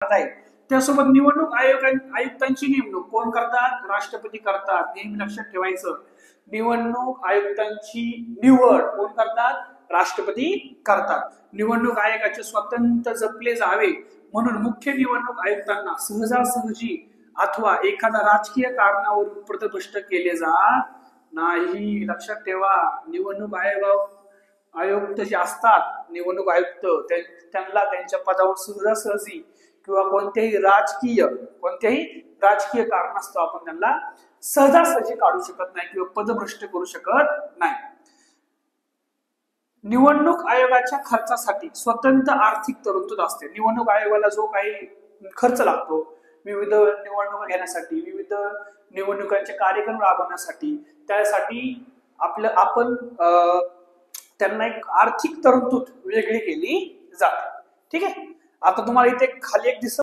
आहे. त्यासोबत निवडणूक आयुक्तांची नेमणूक कोण करतात? राष्ट्रपती करतात. नेहमी लक्षात ठेवायचं, निवडणूक आयुक्तांची निवड कोण करतात? राष्ट्रपती करतात. निवडणूक आयोगाचे स्वतंत्र जपले जावे म्हणून मुख्य निवडणूक आयुक्तांना सहजासहजी अथवा एखाद्या राजकीय कारणावरून पदभ्रष्ट केले जात नाही. लक्षात ठेवा, निवडणूक आयुक्त जे असतात, निवडणूक आयुक्त, त्यांना त्यांच्या पदावर सहजासहजी किंवा कोणत्याही राजकीय कारणास्तव आपण त्यांना सहजासहजी काढू शकत नाही किंवा पदभ्रष्ट करू शकत नाही. निवडणूक आयोगाच्या खर्चासाठी स्वतंत्र आर्थिक तरतूद असते. निवडणूक आयोगाला जो काही खर्च लागतो विविध निवडणुका घेण्यासाठी, विविध निवडणुकांचे कार्यक्रम राबवण्यासाठी, त्यासाठी आपण त्यांना एक आर्थिक तरतूद वेगळी केली जाते. ठीक आहे. आता तुम्हाला इथे खाली एक दिसत